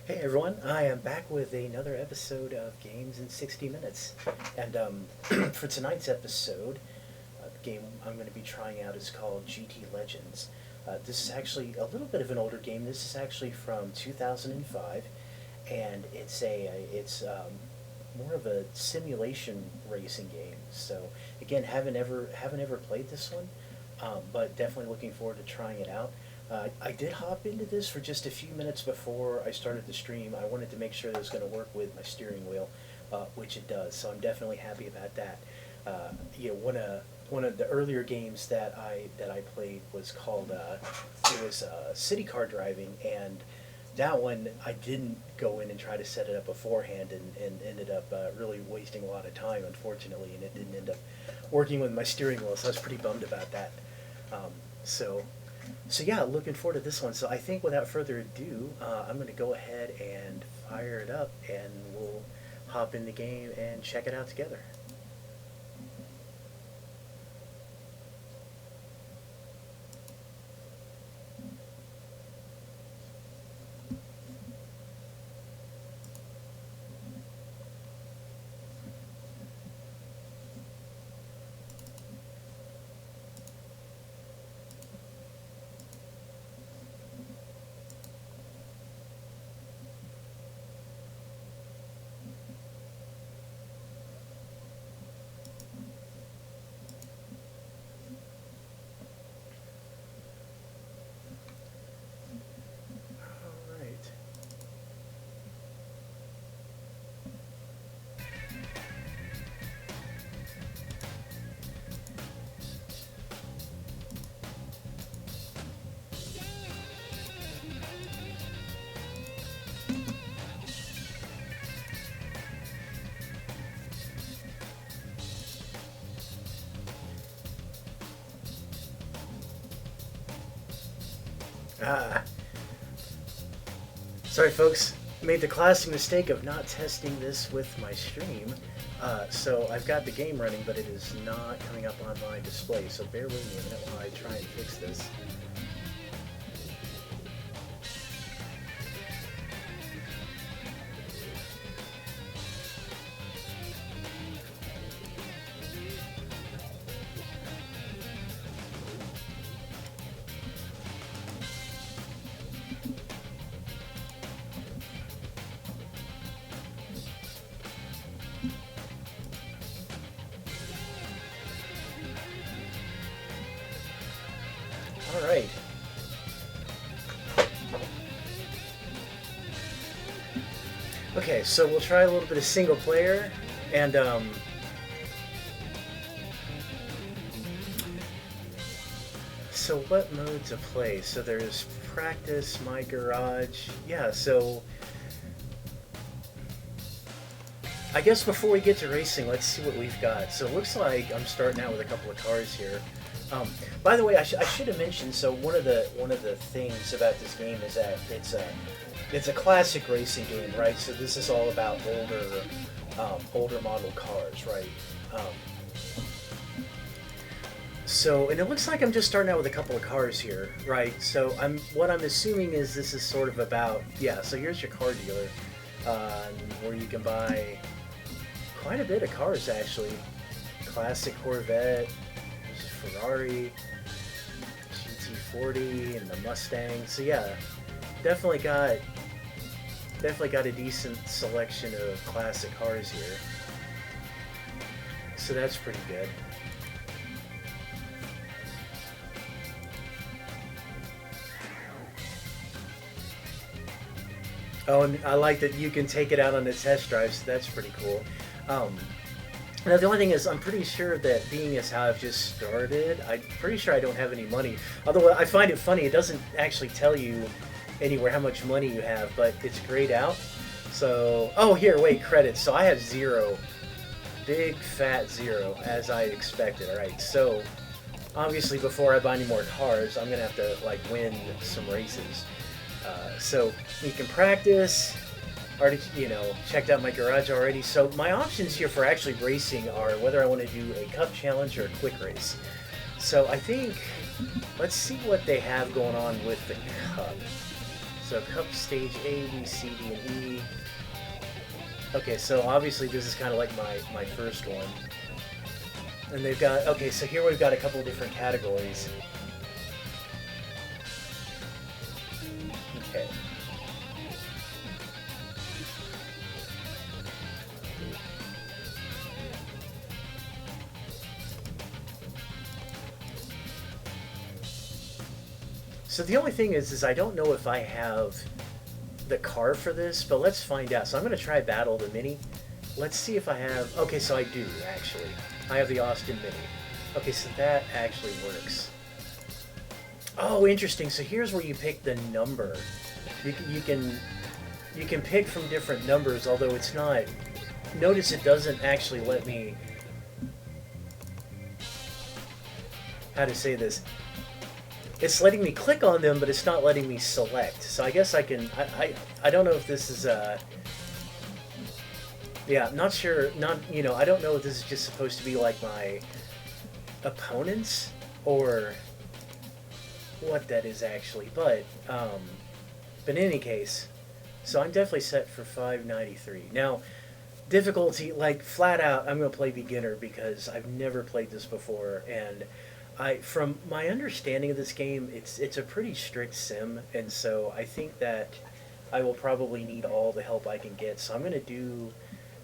Hey everyone, I am back with another episode of Games in 60 Minutes. And for tonight's episode, the game I'm going to be trying out is called GT Legends. This is actually a little bit of an older game. This is actually from 2005, and it's more of a simulation racing game. So again, haven't ever played this one, but definitely looking forward to trying it out. I did hop into this for just a few minutes before I started the stream. I wanted to make sure that it was going to work with my steering wheel, which it does. So I'm definitely happy about that. One of the earlier games that I played was called City Car Driving, and that one I didn't go in and try to set it up beforehand, and ended up really wasting a lot of time, unfortunately, and it didn't end up working with my steering wheel. So I was pretty bummed about that. Um, so. So yeah, looking forward to this one. So I think without further ado, I'm going to go ahead and fire it up, and we'll hop in the game and check it out together. All right. Ah, sorry folks. Made the classic mistake of not testing this with my stream. So I've got the game running, but it is not coming up on my display. So bear with me a minute while I try and fix this. All right. Okay, so we'll try a little bit of single player, and so what mode to play? So there's practice, my garage. Yeah, so I guess before we get to racing, let's see what we've got. So it looks like I'm starting out with a couple of cars here. By the way, I should have mentioned. So one of the things about this game is that it's a classic racing game, right? So this is all about older model cars, right? Um, and it looks like I'm just starting out with a couple of cars here, right? So what I'm assuming is this is sort of about, yeah. So here's your car dealer, where you can buy quite a bit of cars actually. Classic Corvette, there's a Ferrari, GT40, and the Mustang. So yeah, definitely got a decent selection of classic cars here. So that's pretty good. Oh, and I like that you can take it out on the test drive, so that's pretty cool. Um, Now the only thing is, I'm pretty sure that being as how I've just started, I'm pretty sure I don't have any money. Although I find it funny, it doesn't actually tell you anywhere how much money you have, but it's grayed out. So, oh here, wait, credits. So I have zero, big fat zero, as I expected. All right, so obviously before I buy any more cars, I'm gonna have to like win some races. So we can practice. Already, checked out my garage already. So my options here for actually racing are whether I want to do a cup challenge or a quick race. So I think, let's see what they have going on with the cup. So cup stage A, B, C, D, and E. Okay, so obviously this is kind of like my first one. And they've got, okay, so here we've got a couple different categories. Okay. So the only thing is I don't know if I have the car for this, but let's find out. So I'm going to try Battle the Mini. Let's see if I have... Okay, so I do, actually. I have the Austin Mini. Okay, so that actually works. Oh, interesting. So here's where you pick the number. You can pick from different numbers, although it's not... Notice it doesn't actually let me... How to say this? It's letting me click on them, but it's not letting me select. So I guess I can... I don't know if this is... Yeah, I'm not sure. I don't know if this is just supposed to be like my opponents or what that is actually. But in any case, so I'm definitely set for 593. Now, difficulty, like flat out, I'm going to play beginner because I've never played this before, and from my understanding of this game, it's a pretty strict sim, and so I think that I will probably need all the help I can get. So I'm going to do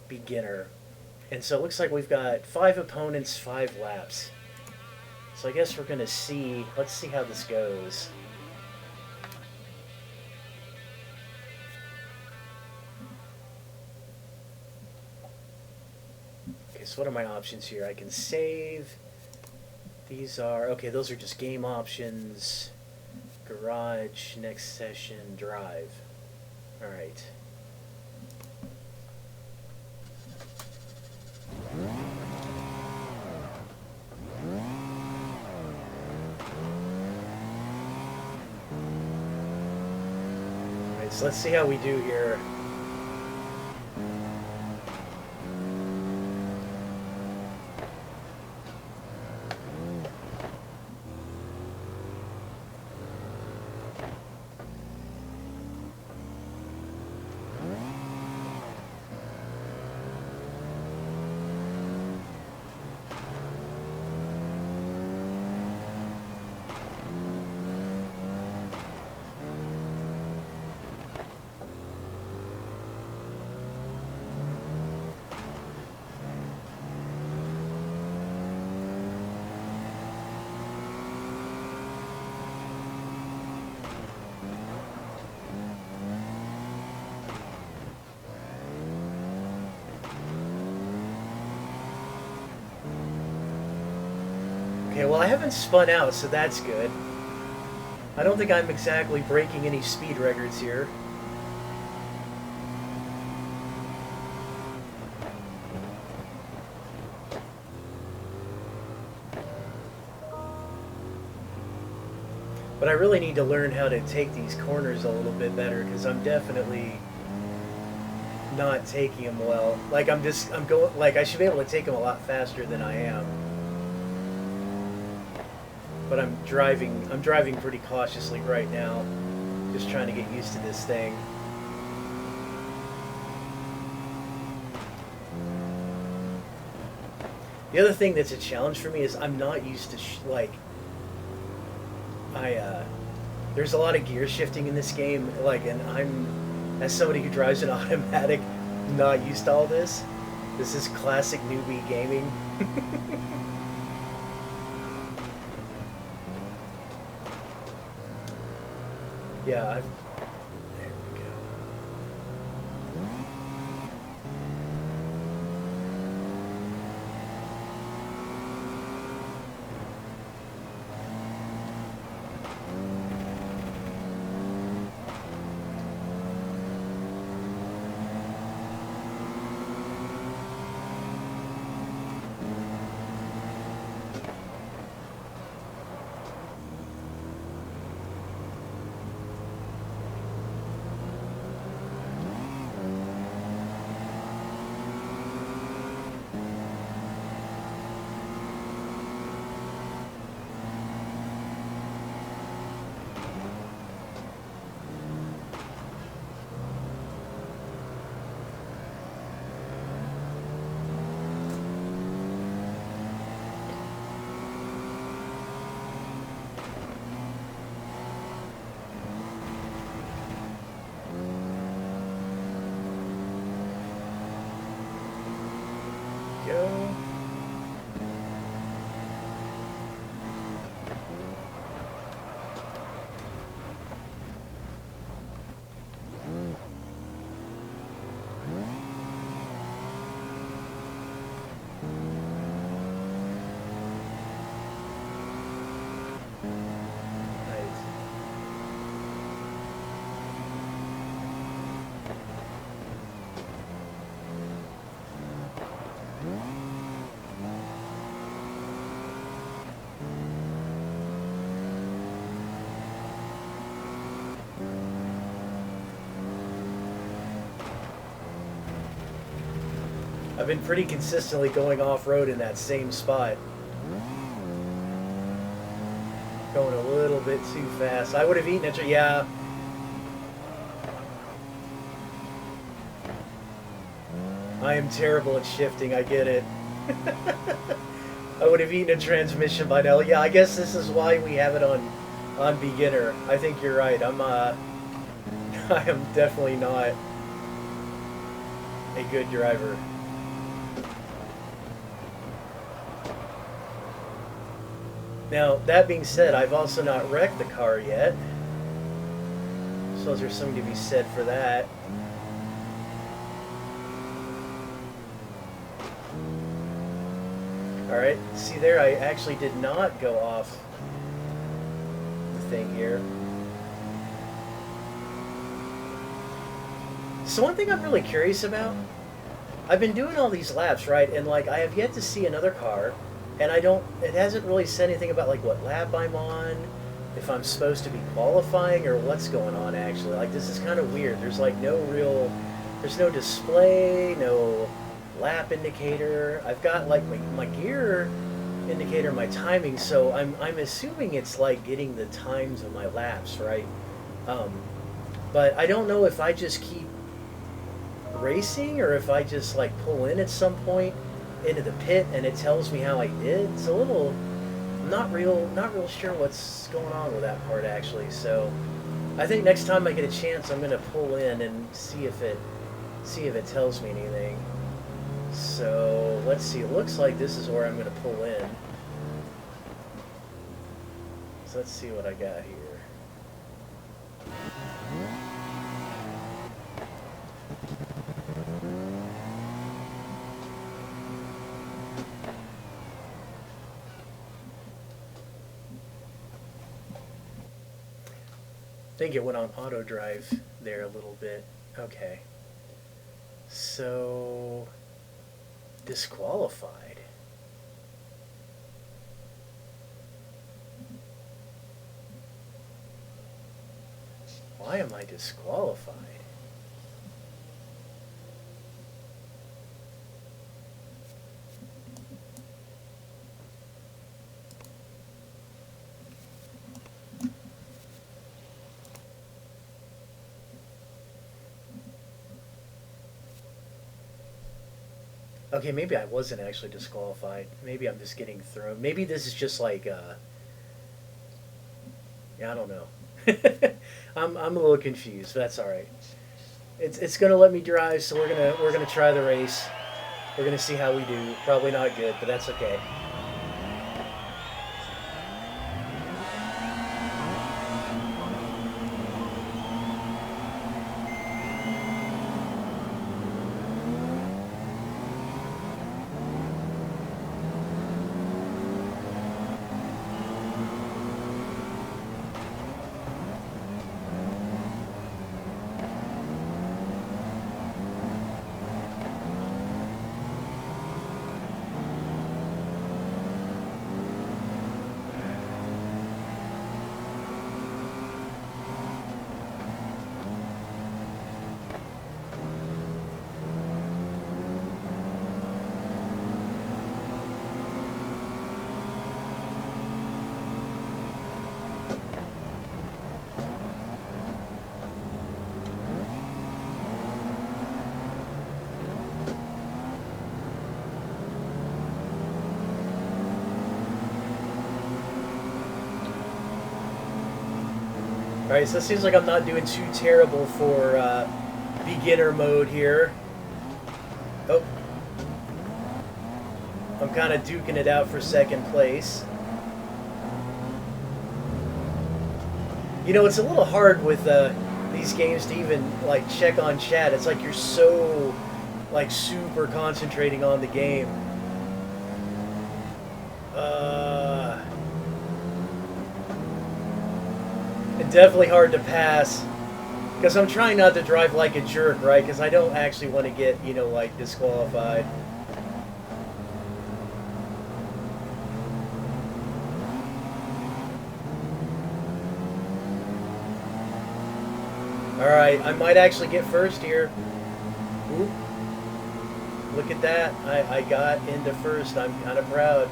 beginner, and so it looks like we've got 5 opponents, 5 laps. So I guess we're going to see. Let's see how this goes. Okay, so what are my options here? I can save. These are, okay, those are just game options. Garage, next session, drive. Alright. Alright, so let's see how we do here. Okay, well I haven't spun out, so that's good. I don't think I'm exactly breaking any speed records here. But I really need to learn how to take these corners a little bit better, because I'm definitely not taking them well. Like I'm going, like I should be able to take them a lot faster than I am. But I'm driving pretty cautiously right now, just trying to get used to this thing. The other thing that's a challenge for me is I'm not used to there's a lot of gear shifting in this game, and I'm, as somebody who drives an automatic, not used to all this. This is classic newbie gaming. Yeah, there we go. I've been pretty consistently going off-road in that same spot. Going a little bit too fast. I would have eaten it. Yeah. I am terrible at shifting. I get it. I would have eaten a transmission by now. Yeah, I guess this is why we have it on beginner. I think you're right. I am definitely not a good driver. Now, that being said, I've also not wrecked the car yet. So there's something to be said for that. Alright, see there, I actually did not go off the thing here. So one thing I'm really curious about, I've been doing all these laps, right? And like, I have yet to see another car, and it hasn't really said anything about like what lap I'm on, if I'm supposed to be qualifying, or what's going on actually. Like, this is kind of weird. There's like there's no display, no lap indicator. I've got like my gear indicator, my timing, so I'm assuming it's like getting the times of my laps, right? But I don't know if I just keep racing or if I just like pull in at some point into the pit and it tells me how I did. It's a little, I'm not real sure what's going on with that part actually. So I think next time I get a chance, I'm gonna pull in and see if it tells me anything. So let's see, it looks like this is where I'm going to pull in. So let's see what I got here. I think it went on auto drive there a little bit. Okay. So, disqualified. Why am I disqualified? Okay, maybe I wasn't actually disqualified. Maybe I'm just getting thrown. Maybe this is just like, yeah, I don't know. I'm a little confused, but that's all right. It's gonna let me drive, so we're gonna try the race. We're gonna see how we do. Probably not good, but that's okay. Alright, so it seems like I'm not doing too terrible for beginner mode here. Oh. I'm kind of duking it out for second place. You know, it's a little hard with these games to even like check on chat. It's like you're so like super concentrating on the game. Definitely hard to pass because I'm trying not to drive like a jerk, right? Because I don't actually want to get, you know, like disqualified. All right, I might actually get first here. Oop. Look at that. I got into first. I'm kind of proud.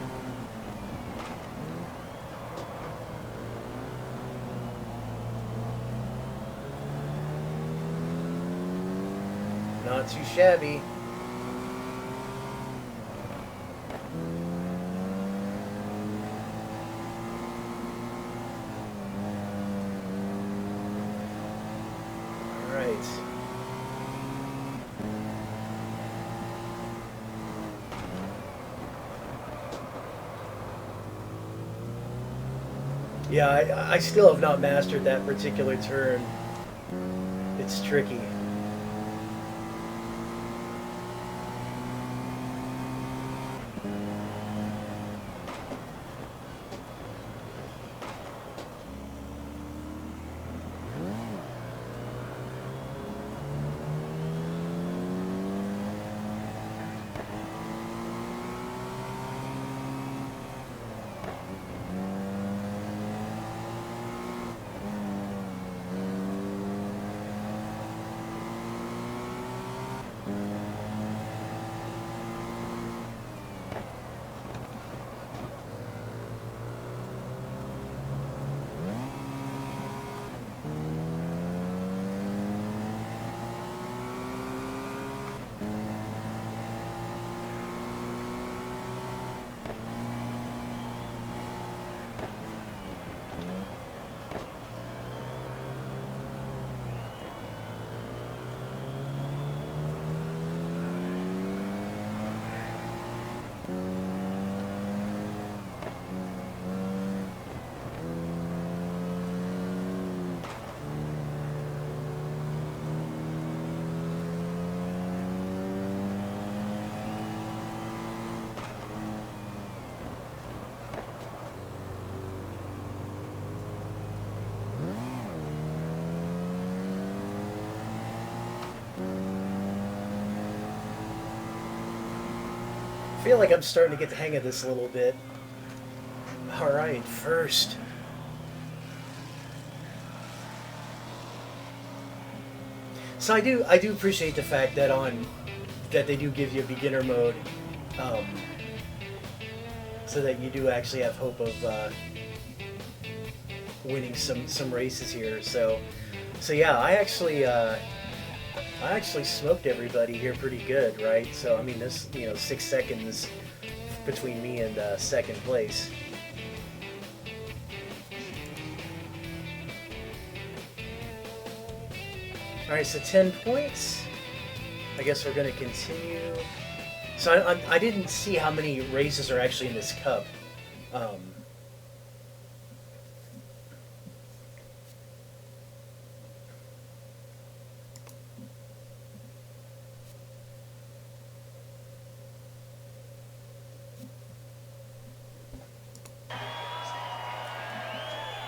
Not too shabby. All right. Yeah, I still have not mastered that particular turn. It's tricky. I feel like I'm starting to get the hang of this a little bit. All right, first. So I do appreciate the fact that that they do give you a beginner mode, um, so that you do actually have hope of winning some races here. So yeah, I actually smoked everybody here pretty good, right? So I mean, this 6 seconds between me and second place. All right, so 10 points. I guess we're going to continue. So I didn't see how many races are actually in this cup.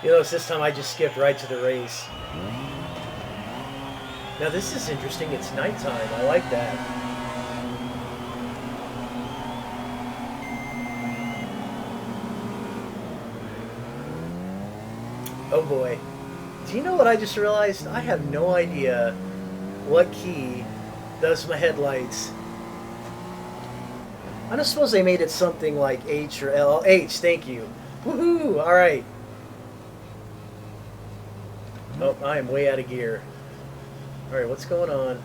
You notice this time I just skipped right to the race. Now this is interesting. It's nighttime. I like that. Oh boy. Do you know what I just realized? I have no idea what key does my headlights. I don't suppose they made it something like H or L. H, thank you. Woohoo! Alright. Oh, I am way out of gear. Alright, what's going on?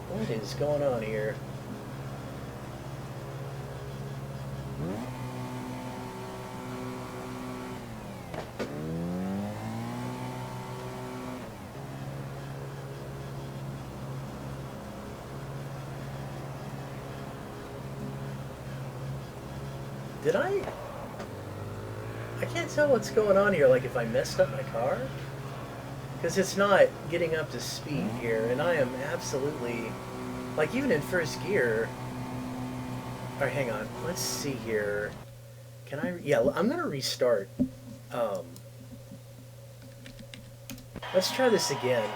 What is going on here? Did I can't tell what's going on here, like if I messed up my car? Because it's not getting up to speed here, and I am absolutely, like even in first gear. Alright, hang on. Let's see here. Can I, yeah, I'm going to restart. Let's try this again.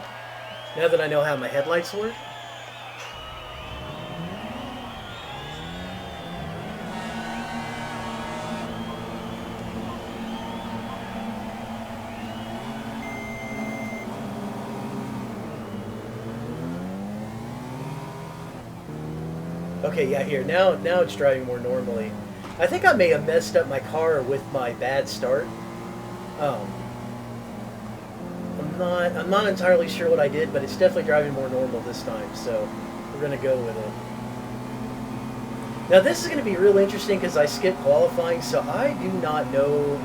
Now that I know how my headlights work. Okay, yeah, here. Now it's driving more normally. I think I may have messed up my car with my bad start. Um, I'm not entirely sure what I did, but it's definitely driving more normal this time, so we're gonna go with it. Now this is gonna be real interesting because I skipped qualifying, so I do not know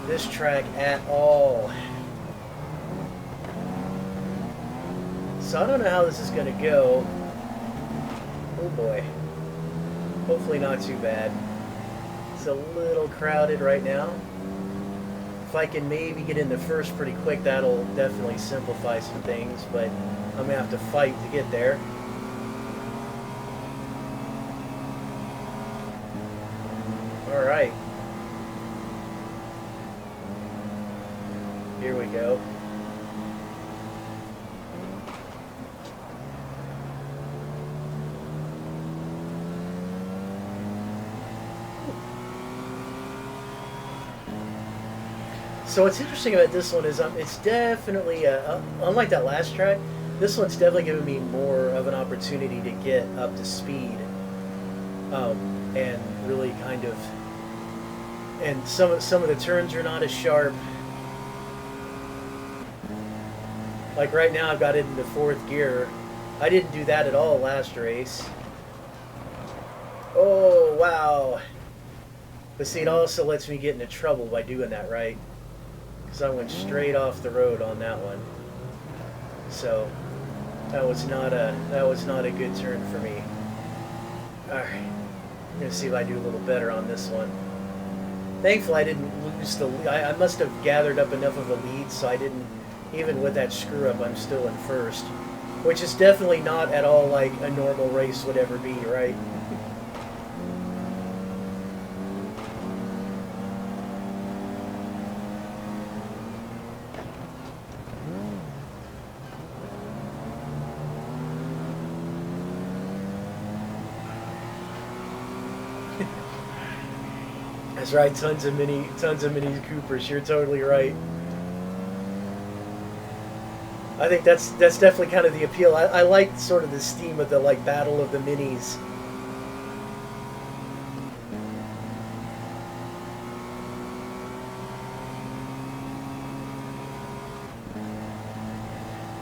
this track at all. So I don't know how this is gonna go. Oh boy. Hopefully not too bad. It's a little crowded right now. If I can maybe get in the first pretty quick, that'll definitely simplify some things, but I'm going to have to fight to get there. Alright. Here we go. So what's interesting about this one is it's definitely, unlike that last track, this one's definitely giving me more of an opportunity to get up to speed, and really kind of, and some of the turns are not as sharp. Like right now I've got it into fourth gear. I didn't do that at all last race. Oh, wow. But see, it also lets me get into trouble by doing that, right? Because I went straight off the road on that one. So that was not a good turn for me. Alright. I'm gonna see if I do a little better on this one. Thankfully I didn't lose the lead. I must have gathered up enough of a lead so I didn't, even with that screw up, I'm still in first. Which is definitely not at all like a normal race would ever be, right? That's right, tons of Mini Coopers. You're totally right. I think that's definitely kind of the appeal. I like sort of this theme of the like battle of the minis.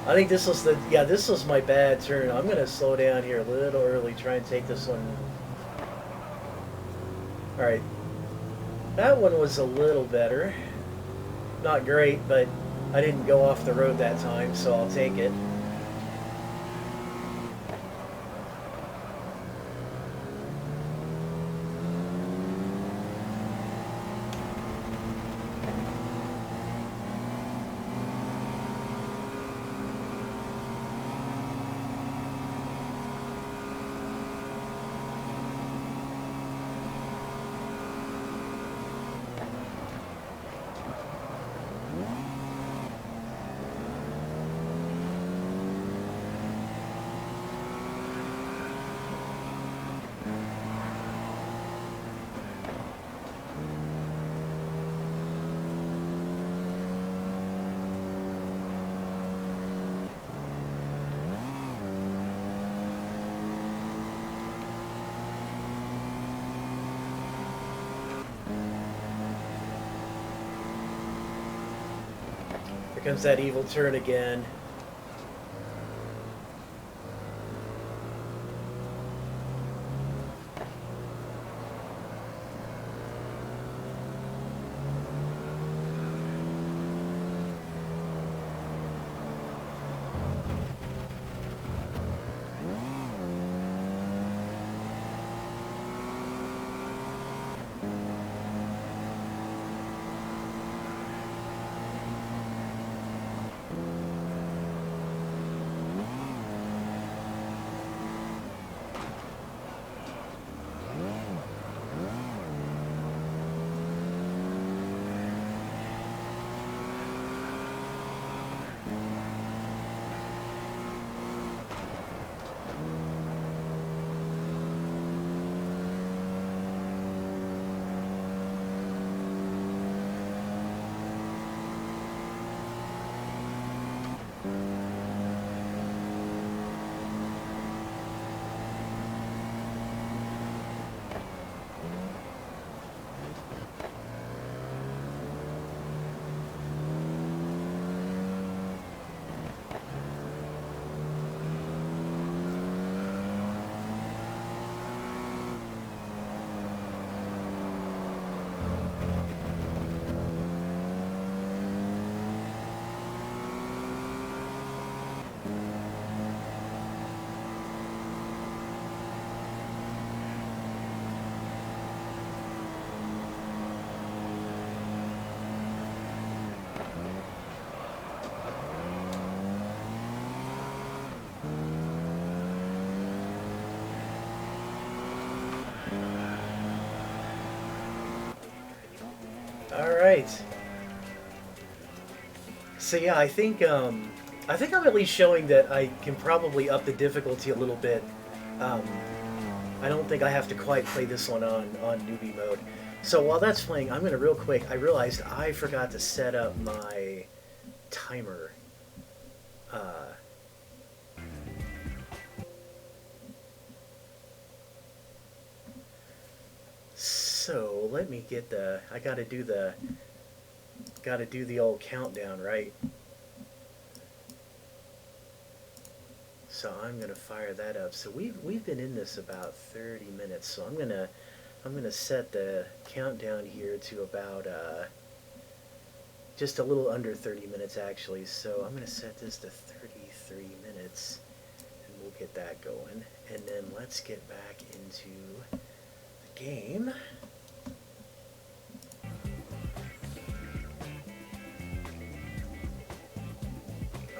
I think this was my bad turn. I'm gonna slow down here a little early, try and take this one. All right. That one was a little better. Not great, but I didn't go off the road that time, so I'll take it. Here comes that evil turn again. right. So yeah, I think I'm at least showing that I can probably up the difficulty a little bit. Um, I don't think I have to quite play this one on newbie mode. So while that's playing, I'm gonna real quick. I realized I forgot to set up my timer. So let me get the. I gotta do the old countdown, right? So I'm gonna fire that up. So we've been in this about 30 minutes. So I'm gonna set the countdown here to about just a little under 30 minutes actually. So I'm gonna set this to 33 minutes, and we'll get that going. And then let's get back into the game.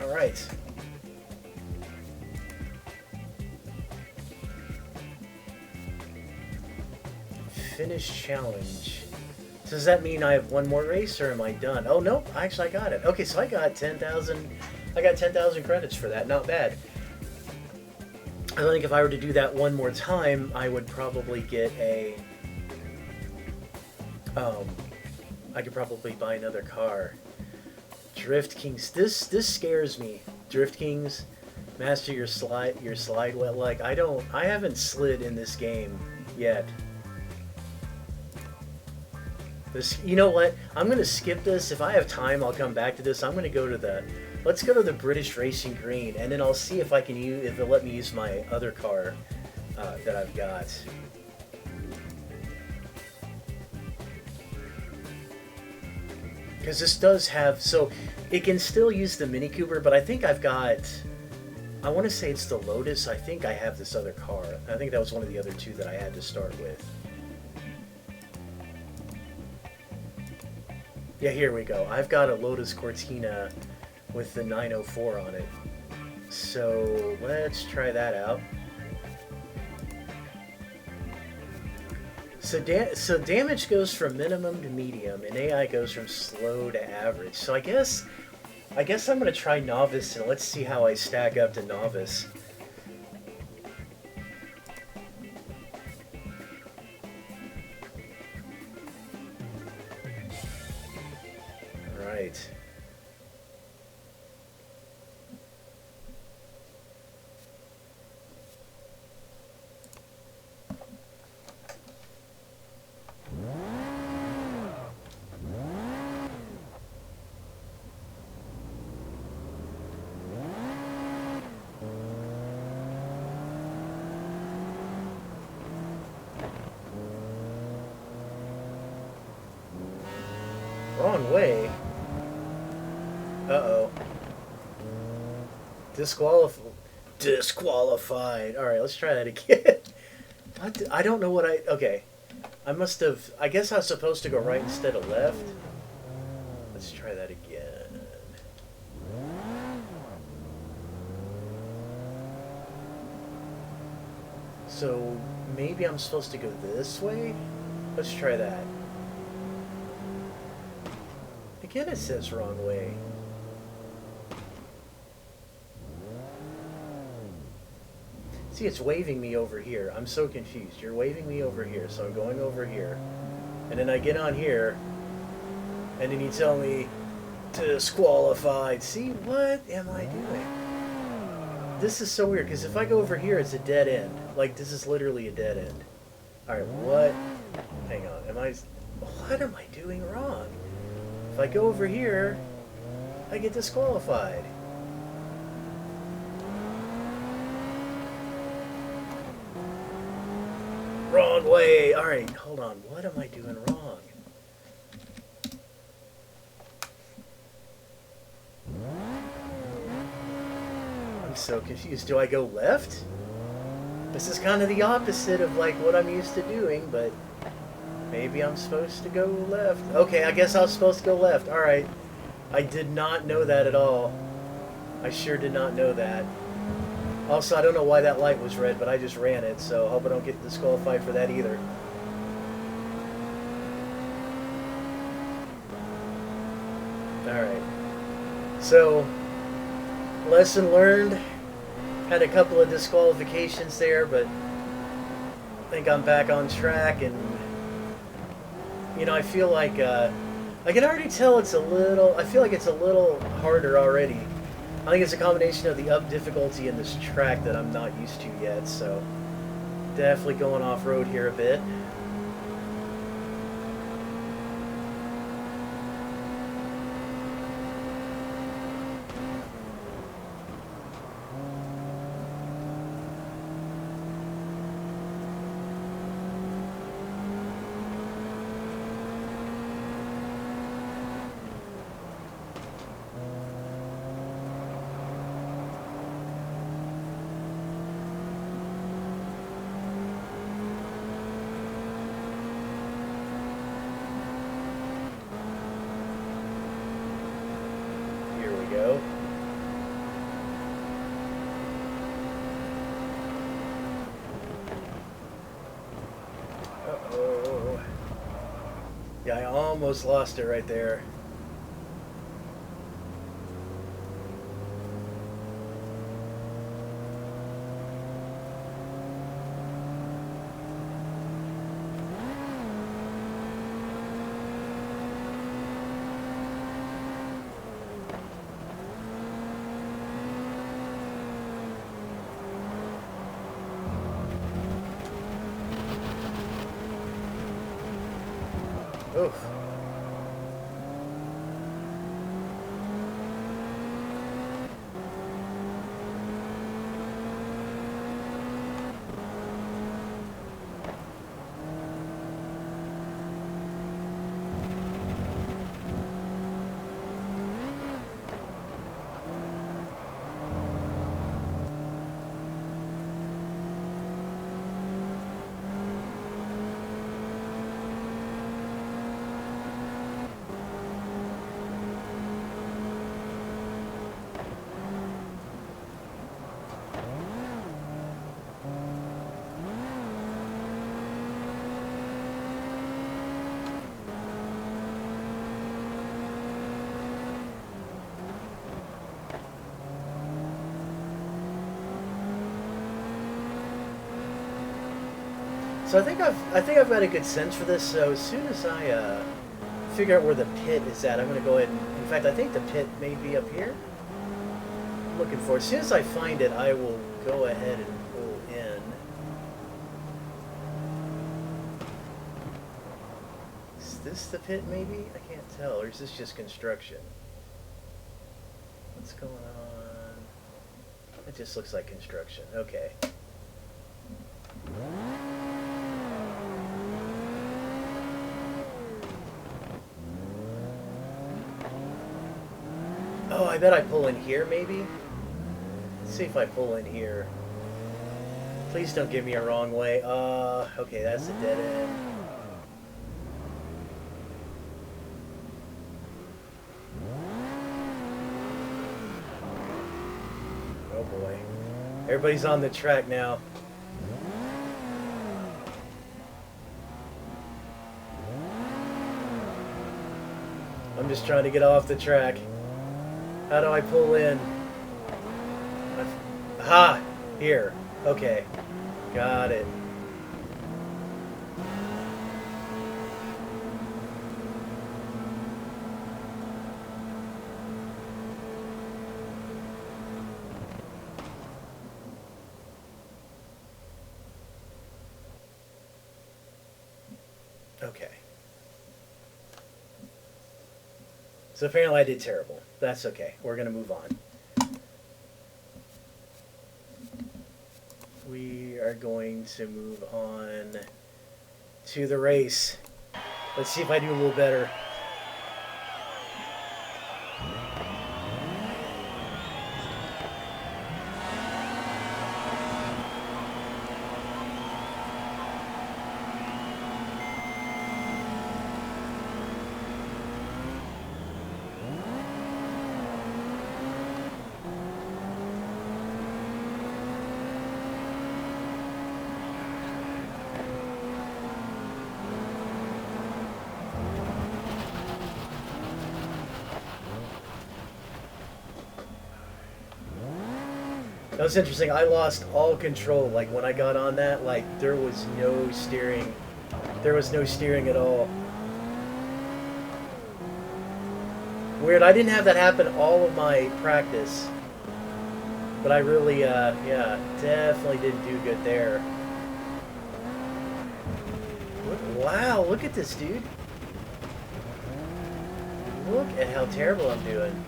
All right. Finish challenge. Does that mean I have one more race, or am I done? Oh no, actually I got it. Okay, so I got 10,000. I got 10,000 credits for that. Not bad. I think if I were to do that one more time, I would probably get a. I could probably buy another car. Drift Kings. This scares me. Drift Kings, master your slide well. Like I haven't slid in this game yet. This, you know what? I'm gonna skip this. If I have time, I'll come back to this. I'm gonna go to the. Let's go to the British Racing Green, and then I'll see if I can use if it'll let me use my other car that I've got. Because this does have, so it can still use the Mini Cooper, but I think I've got, I want to say it's the Lotus. I think I have this other car. I think that was one of the other two that I had to start with. Yeah, here we go. I've got a Lotus Cortina with the 904 on it. So let's try that out. So damage goes from minimum to medium, and AI goes from slow to average. So I guess I'm gonna try novice, and let's see how I stack up to novice. All right. Wrong way. Uh-oh. Disqualified. Alright, let's try that again. What? I don't know what I... Okay. I must have... I guess I was supposed to go right instead of left. Let's try that again. So, maybe I'm supposed to go this way? Let's try that. Again, it says wrong way. See, it's waving me over here. I'm so confused. You're waving me over here, so I'm going over here. And then I get on here, and then you tell me disqualified. See, what am I doing? This is so weird, because if I go over here, it's a dead end. Like, this is literally a dead end. Alright, what? Hang on. What am I doing wrong? If I go over here, I get disqualified. Wrong way. All right, hold on. What am I doing wrong? I'm so confused. Do I go left? This is kind of the opposite of like what I'm used to doing, but maybe I'm supposed to go left. Okay, I guess I was supposed to go left. All right. I did not know that at all. I sure did not know that. Also, I don't know why that light was red, but I just ran it, so I hope I don't get disqualified for that either. Alright. So, lesson learned. Had a couple of disqualifications there, but I think I'm back on track, and I feel like I can already tell it's a little. I feel like it's a little harder already. I think it's a combination of the up difficulty and this track that I'm not used to yet. So definitely going off road here a bit. Go. Uh-oh. Yeah, I almost lost it right there. Oof. So I think I've got a good sense for this. So as soon as I figure out where the pit is at, I'm going to go ahead and. In fact, I think the pit may be up here. I'm looking for. As soon as I find it, I will go ahead and pull in. Is this the pit? Maybe I can't tell. Or is this just construction? What's going on? It just looks like construction. Okay. Oh, I bet I pull in here, maybe? Let's see if I pull in here. Please don't give me a wrong way. Okay, that's a dead end. Oh boy. Everybody's on the track now. I'm just trying to get off the track. How do I pull in? Aha! Here. Okay. Got it. Okay. So apparently I did terrible. That's okay. We're going to move on. We are going to move on to the race. Let's see if I do a little better. That was interesting. I lost all control. Like when I got on that, like there was no steering. There was no steering at all. Weird. I didn't have that happen all of my practice. But I really, yeah, definitely didn't do good there. Wow, look at this, dude. Look at how terrible I'm doing.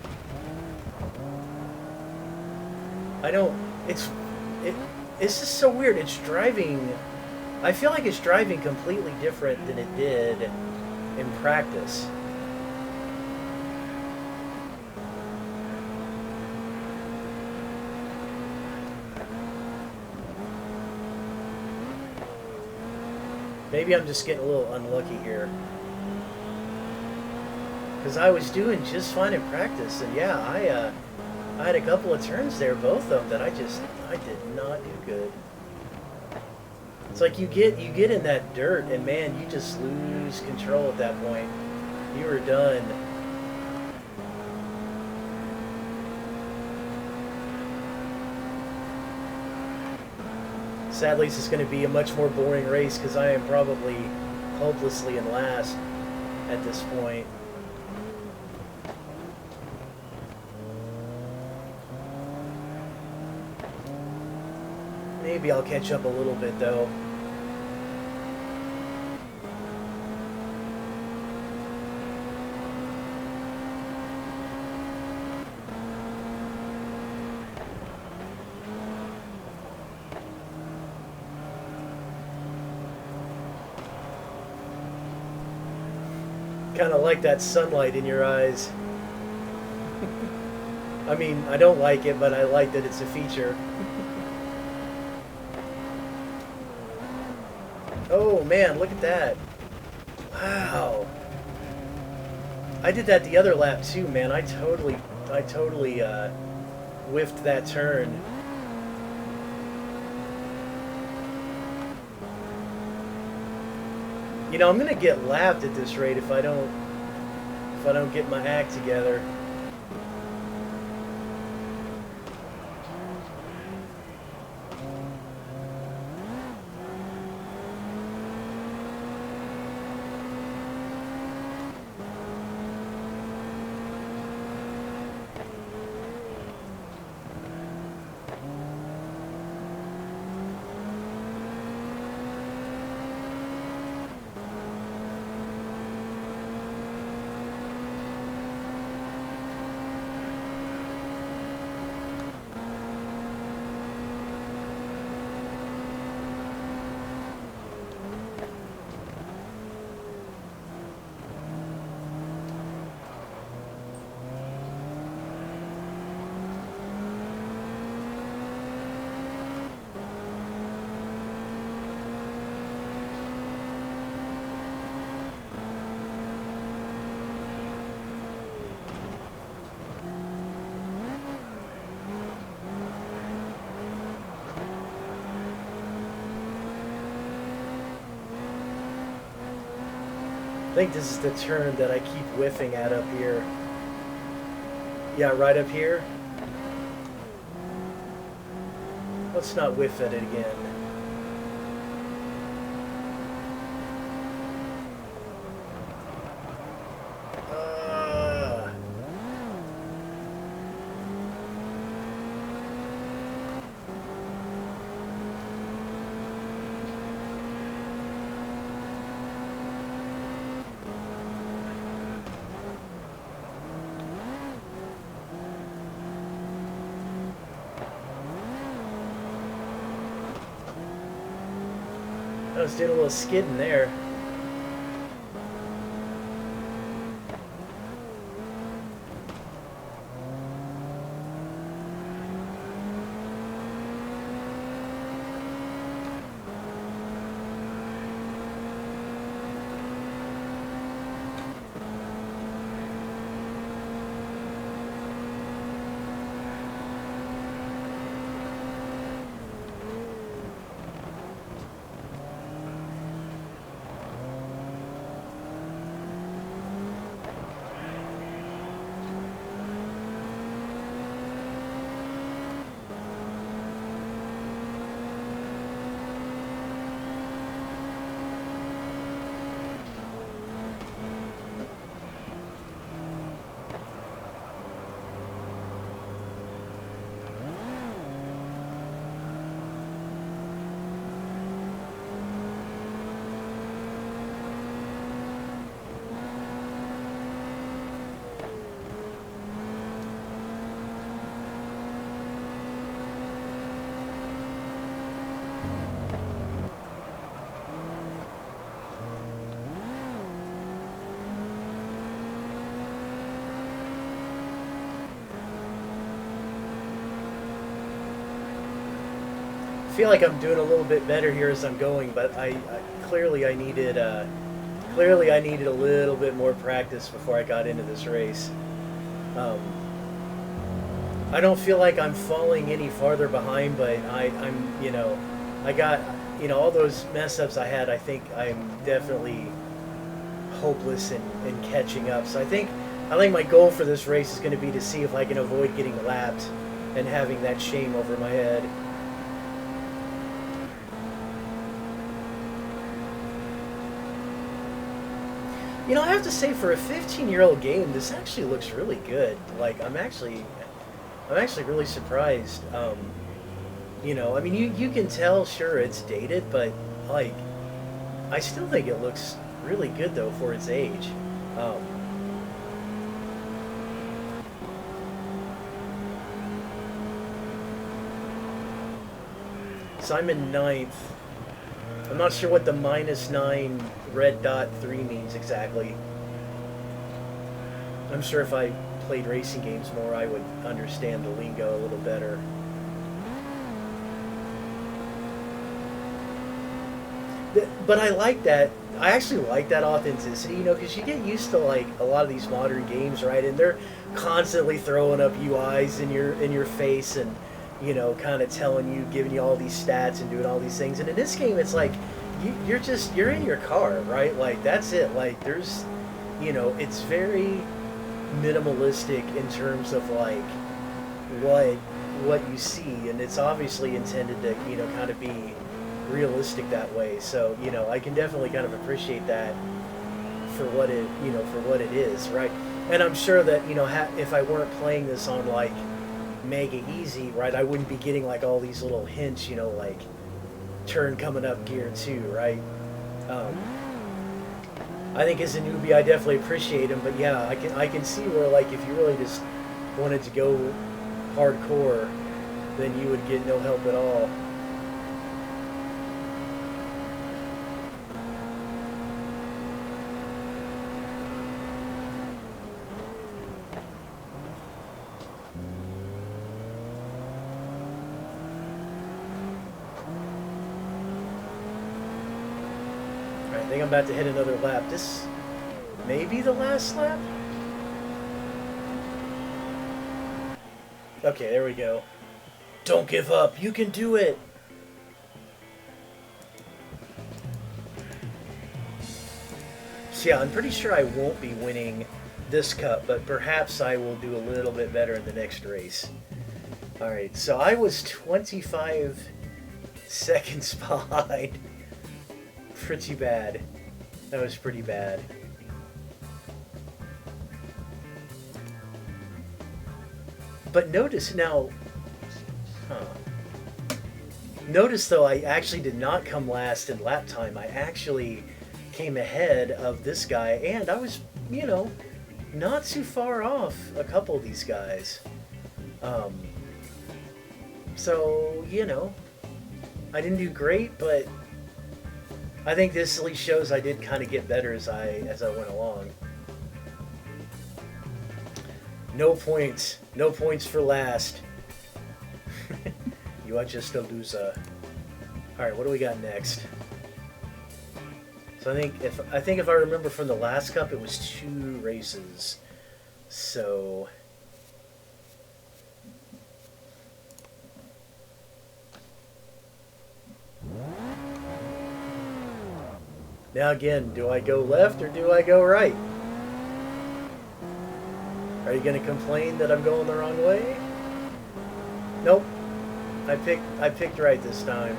It's just so weird. It's driving, I feel like it's driving completely different than it did in practice. Maybe I'm just getting a little unlucky here. Because I was doing just fine in practice, and yeah, I had a couple of turns there, both of them, that I did not do good. It's like you get in that dirt, and man, you just lose control at that point. You are done. Sadly, this is going to be a much more boring race because I am probably hopelessly in last at this point. Maybe I'll catch up a little bit though. Kind of like that sunlight in your eyes. I mean, I don't like it, but I like that it's a feature. Oh man, look at that. Wow. I did that the other lap too, man. I totally whiffed that turn. You know, I'm gonna get lapped at this rate if I don't get my act together. I think this is the turn that I keep whiffing at up here. Yeah, right up here. Let's not whiff at it again. I was doing a little skidding there. feel like I'm doing a little bit better here as I'm going, but clearly I needed a little bit more practice before I got into this race. Um, I don't feel like I'm falling any farther behind, but I got all those mess ups I had. I think I'm definitely hopeless in catching up. So I think my goal for this race is going to be to see if I can avoid getting lapped and having that shame over my head. I have to say, for a 15-year-old game, this actually looks really good. Like, I'm actually really surprised. I mean, you can tell, sure, it's dated, but like, I still think it looks really good though for its age. Um, so I'm in ninth. I'm not sure what the -9 red dot 3 means exactly. I'm sure if I played racing games more, I would understand the lingo a little better. But I like that. I actually like that authenticity, because you get used to like a lot of these modern games, right? And they're constantly throwing up UIs in your face, and kind of telling you, giving you all these stats and doing all these things. And in this game, it's like you're in your car, right? Like that's it. Like there's, it's very minimalistic in terms of like what you see, and it's obviously intended to kind of be realistic that way. So I can definitely kind of appreciate that for what it is, right? And I'm sure that if I weren't playing this on like mega easy, right, I wouldn't be getting like all these little hints, like turn coming up gear 2, right? I think as a newbie, I definitely appreciate them, but yeah, I can see where like if you really just wanted to go hardcore, then you would get no help at all. I think I'm about to hit another lap. This may be the last lap. Okay, there we go. Don't give up. You can do it. So yeah, I'm pretty sure I won't be winning this cup, but perhaps I will do a little bit better in the next race. Alright, so I was 25 seconds behind. Pretty bad. That was pretty bad. But notice now... Notice though, I actually did not come last in lap time. I actually came ahead of this guy, and I was, not too far off a couple of these guys. So, I didn't do great, but I think this at least shows I did kind of get better as I went along. No points. No points for last. You are just a loser. Alright, what do we got next? So I think if I remember from the last cup, it was 2 races. So now again, do I go left or do I go right? Are you going to complain that I'm going the wrong way? Nope. I picked right this time.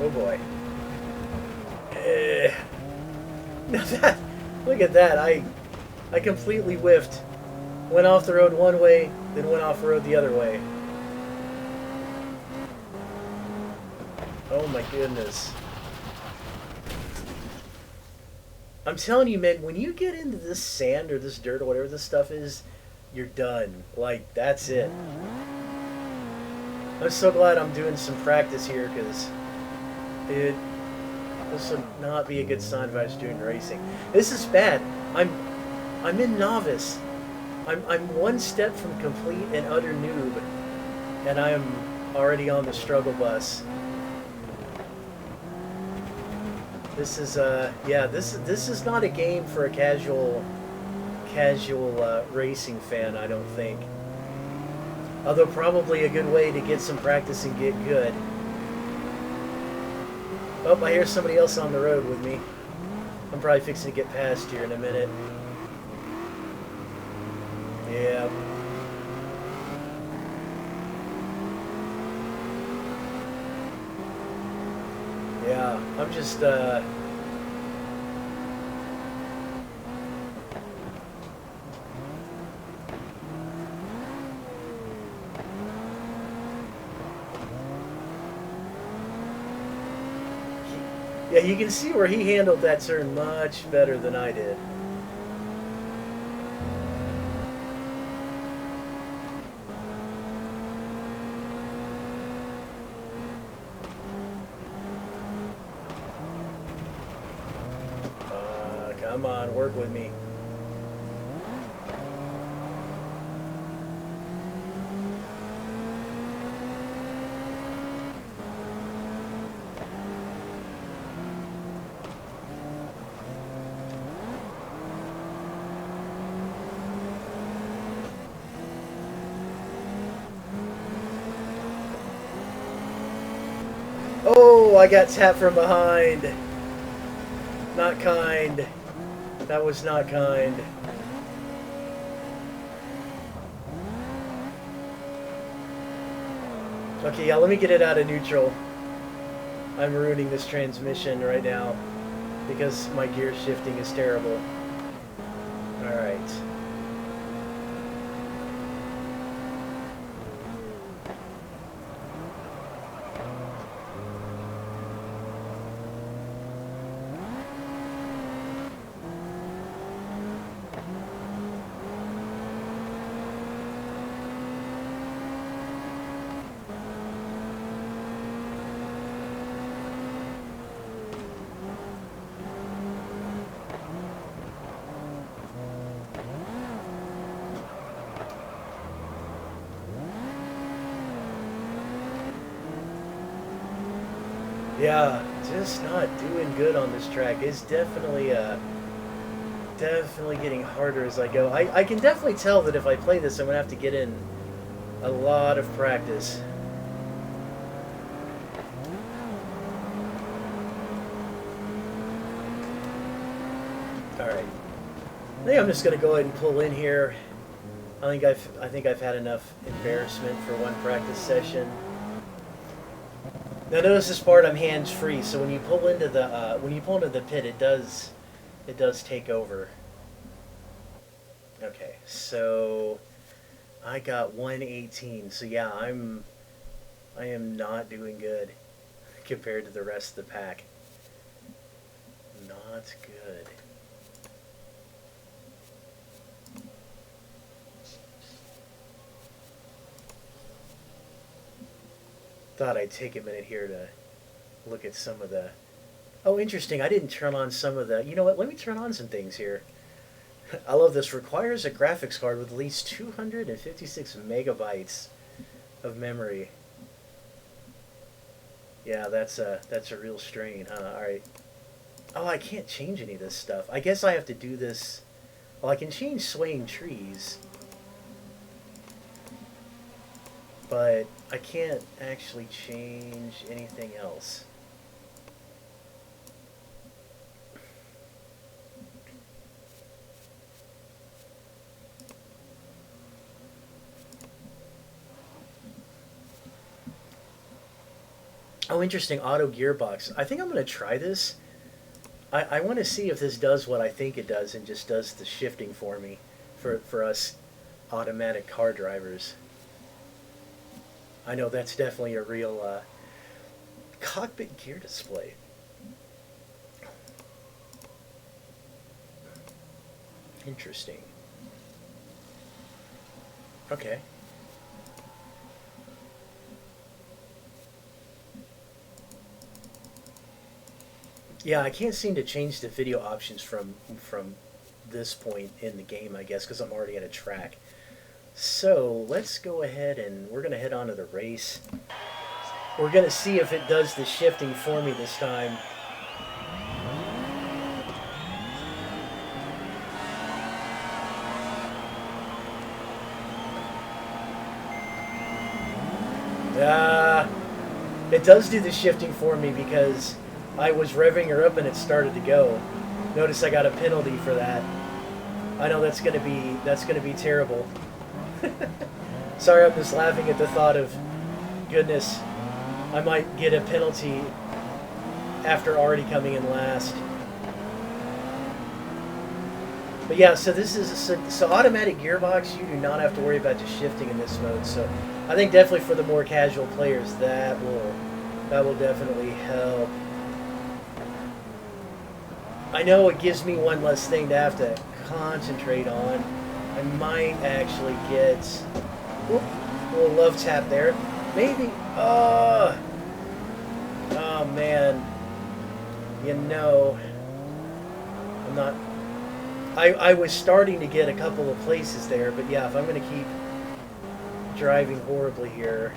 Oh boy. Look at that. I completely whiffed. Went off the road one way, then went off the road the other way. Oh my goodness. I'm telling you, man, when you get into this sand or this dirt or whatever this stuff is, you're done. Like, that's it. I'm so glad I'm doing some practice here because it this would not be a good sign if I was doing racing. This is bad. I'm in novice. I'm one step from complete and utter noob, and I am already on the struggle bus. This is yeah, this is not a game for a casual racing fan, I don't think. Although probably a good way to get some practice and get good. Oh, I hear somebody else on the road with me. I'm probably fixing to get past here in a minute. Yeah. Yeah, I'm just, yeah, you can see where he handled that turn much better than I did. Come on, work with me. Oh, I got tapped from behind. Not kind. That was not kind. Okay, yeah, let me get it out of neutral. I'm ruining this transmission right now because my gear shifting is terrible. Alright. Yeah, just not doing good on this track. It's definitely getting harder as I go. I can definitely tell that if I play this, I'm gonna have to get in a lot of practice. All right, I think I'm just gonna go ahead and pull in here. I think I've had enough embarrassment for one practice session. Now notice this part I'm hands free, so when you pull into the pit, it does take over. Okay, so I got 118. So yeah, I am not doing good compared to the rest of the pack. Not good. Thought I'd take a minute here to look at some of the. Oh, interesting. I didn't turn on some of the. You know what? Let me turn on some things here. I love this. Requires a graphics card with at least 256 megabytes of memory. Yeah, that's a real strain, huh? All right. Oh, I can't change any of this stuff. I guess I have to do this. Well, I can change swaying trees, but I can't actually change anything else. Oh, interesting. Auto gearbox. I think I'm going to try this. I want to see if this does what I think it does and just does the shifting for me, for us automatic car drivers. I know that's definitely a real cockpit gear display. Interesting. Okay. Yeah, I can't seem to change the video options from this point in the game, I guess, because I'm already at a track. So let's go ahead and we're gonna head on to the race. We're gonna see if it does the shifting for me this time. It does do the shifting for me because I was revving her up and it started to go. Notice I got a penalty for that. I know that's gonna be terrible. Sorry, I'm just laughing at the thought of, goodness, I might get a penalty after already coming in last. But yeah, so this is so automatic gearbox. You do not have to worry about just shifting in this mode. So I think definitely for the more casual players, that will definitely help. I know it gives me one less thing to have to concentrate on. I might actually get a little love tap there. Maybe. Oh man. You know, I'm not. I was starting to get a couple of places there, but yeah, if I'm going to keep driving horribly here.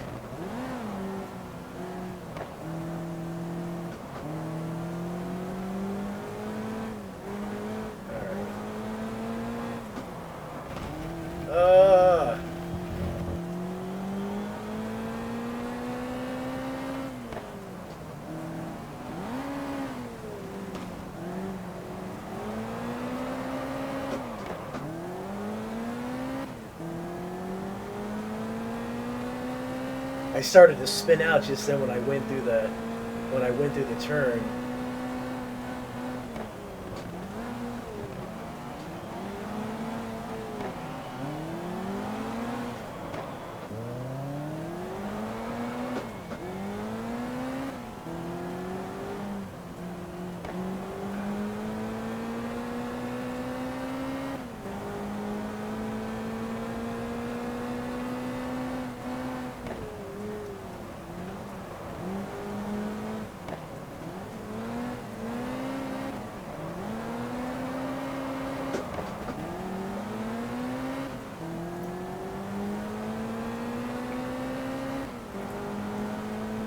I started to spin out just then when I went through the turn.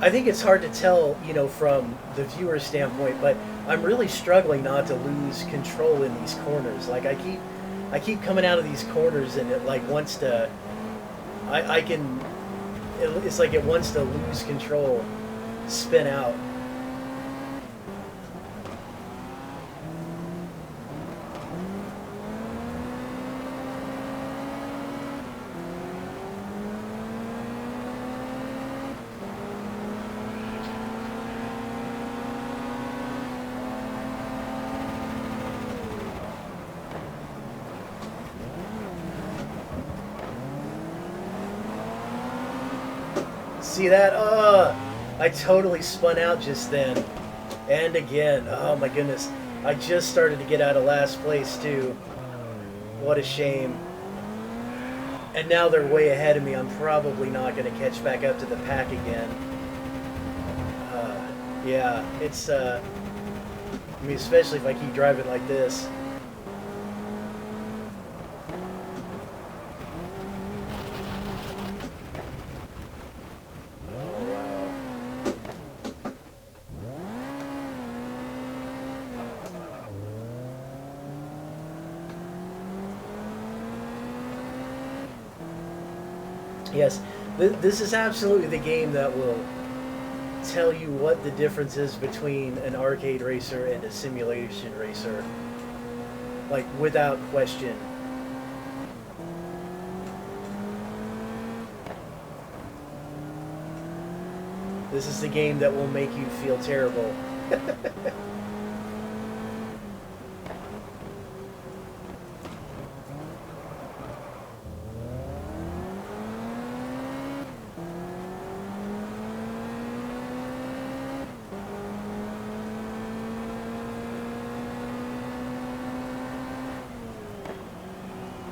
I think it's hard to tell, from the viewer standpoint, but I'm really struggling not to lose control in these corners. Like I keep coming out of these corners and it like wants to, it's like it wants to lose control, spin out. See that? I totally spun out just then. And again. Oh my goodness. I just started to get out of last place too. What a shame. And now they're way ahead of me. I'm probably not going to catch back up to the pack again. Yeah, it's, I mean, especially if I keep driving like this. Yes, this is absolutely the game that will tell you what the difference is between an arcade racer and a simulation racer. Like, without question. This is the game that will make you feel terrible.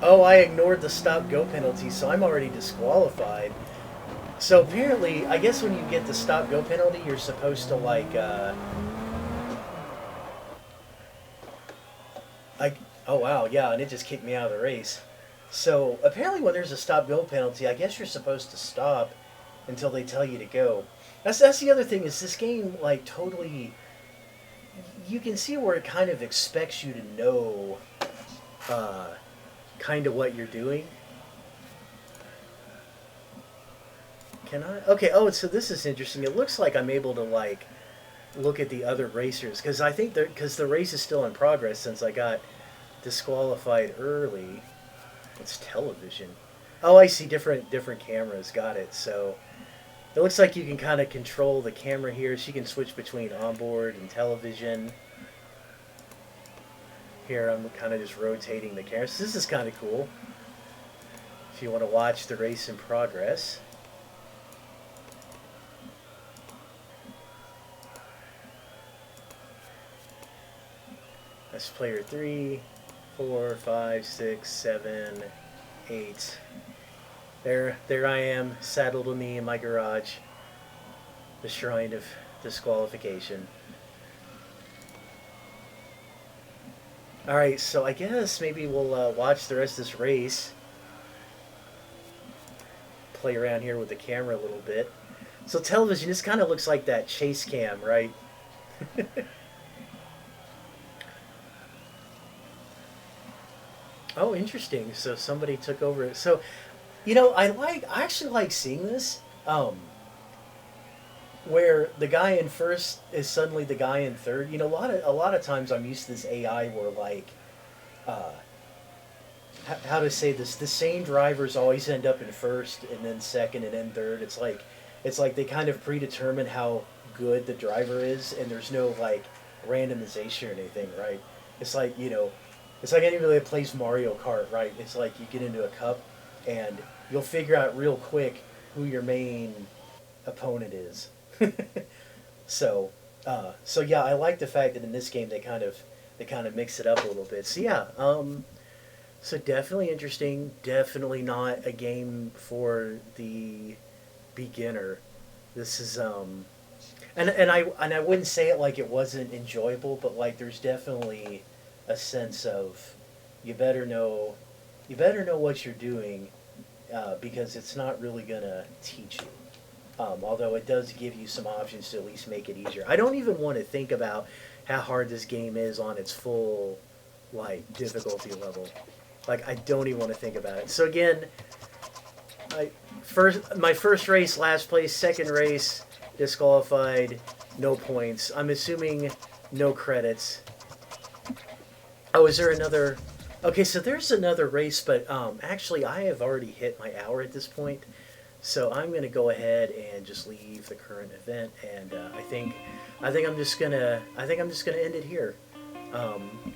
Oh, I ignored the stop-go penalty, so I'm already disqualified. So apparently, I guess when you get the stop-go penalty, you're supposed to, like, Oh wow, yeah, and it just kicked me out of the race. So apparently, when there's a stop go penalty, I guess you're supposed to stop until they tell you to go. That's the other thing is this game like totally. You can see where it kind of expects you to know, uh, kind of what you're doing. Can I? Okay. Oh, so this is interesting. It looks like I'm able to like look at the other racers because I think because the race is still in progress since I got disqualified early. It's television. Oh, I see different cameras. Got it. So it looks like you can kind of control the camera here. So you can switch between onboard and television. Here I'm kind of just rotating the camera. So this is kind of cool. If you want to watch the race in progress. That's player 3, 4, 5, 6, 7, 8. There I am, saddled with me in my garage. The shrine of disqualification. Alright, so I guess maybe we'll watch the rest of this race. Play around here with the camera a little bit. So television, this kind of looks like that chase cam, right? Oh, interesting. So somebody took over it. So, I actually like seeing this. Where the guy in first is suddenly the guy in third. A lot of times I'm used to this AI where like, uh, how to say this, the same drivers always end up in first and then second and then third. It's like they kind of predetermine how good the driver is, and there's no like randomization or anything, right? It's like it's like anybody that plays Mario Kart, right? It's like you get into a cup, and you'll figure out real quick who your main opponent is. So yeah, I like the fact that in this game they kind of mix it up a little bit. So yeah, so definitely interesting. Definitely not a game for the beginner. This is and I wouldn't say it like it wasn't enjoyable, but like there's definitely a sense of you better know you better know what you're doing because it's not really gonna teach you. Although it does give you some options to at least make it easier. I don't even want to think about how hard this game is on its full like difficulty level. Like I don't even want to think about it. So again, my first race, last place. Second race, disqualified, no points. I'm assuming no credits. Oh, is there another? Okay, so there's another race, but actually I have already hit my hour at this point. So I'm gonna go ahead and just leave the current event, and I think I'm just gonna end it here. Um,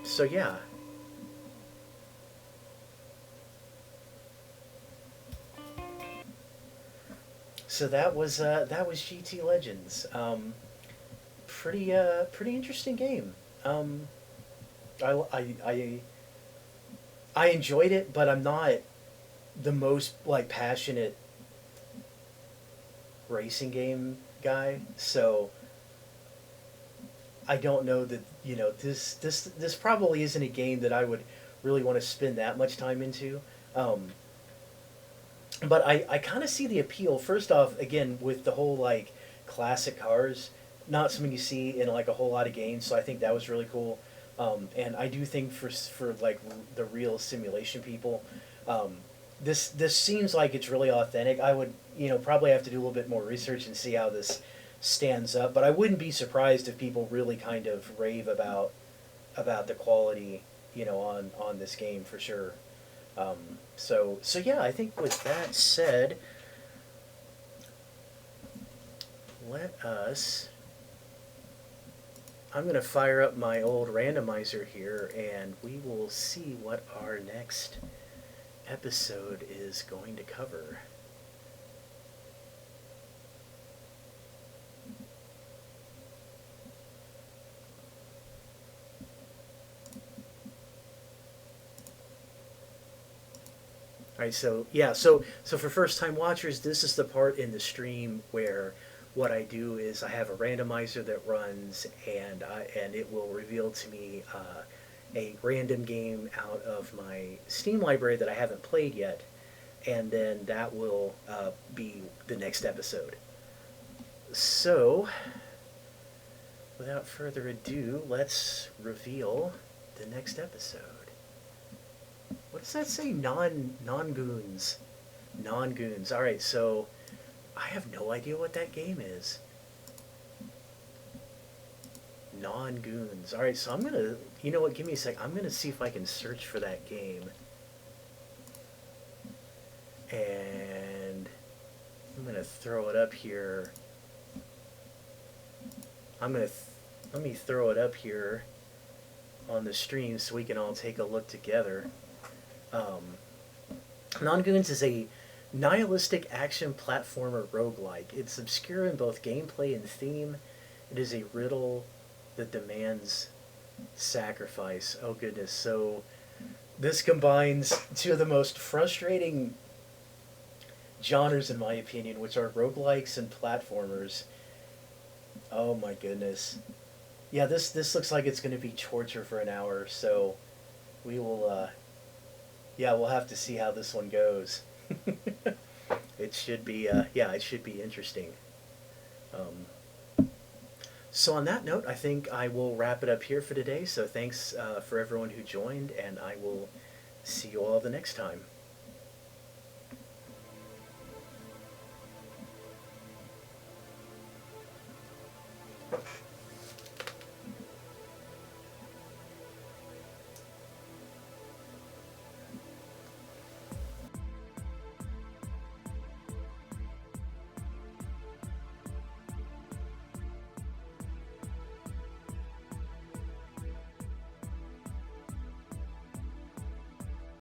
so yeah, so that was GT Legends. Pretty interesting game. I, I I I enjoyed it, but I'm not the most like passionate racing game guy. So I don't know that this probably isn't a game that I would really want to spend that much time into. Um, but I kind of see the appeal. First off, again with the whole like classic cars, not something you see in like a whole lot of games. So I think that was really cool. And I do think for like the real simulation people, um, this seems like it's really authentic. I would probably have to do a little bit more research and see how this stands up. But I wouldn't be surprised if people really kind of rave about the quality on this game for sure. So yeah, I think with that said, let us. I'm going to fire up my old randomizer here, and we will see what our next episode is going to cover. All right, so yeah, so for first time watchers, this is the part in the stream where what I do is I have a randomizer that runs, and it will reveal to me a random game out of my Steam library that I haven't played yet, and then that will be the next episode. So, without further ado, let's reveal the next episode. What does that say? Non-goons. Non-goons. All right, so I have no idea what that game is. Non-goons. All right, so I'm gonna. You know what? Give me a sec. I'm gonna see if I can search for that game. And I'm gonna throw it up here. Let me throw it up here on the stream so we can all take a look together. Non-Goons is a nihilistic action platformer roguelike. It's obscure in both gameplay and theme. It is a riddle that demands sacrifice. Oh goodness. So this combines two of the most frustrating genres in my opinion, which are roguelikes and platformers. Oh my goodness. Yeah, this looks like it's going to be torture for an hour, so we will yeah, we'll have to see how this one goes. It should be yeah, it should be interesting. So on that note, I think I will wrap it up here for today. So thanks for everyone who joined, and I will see you all the next time.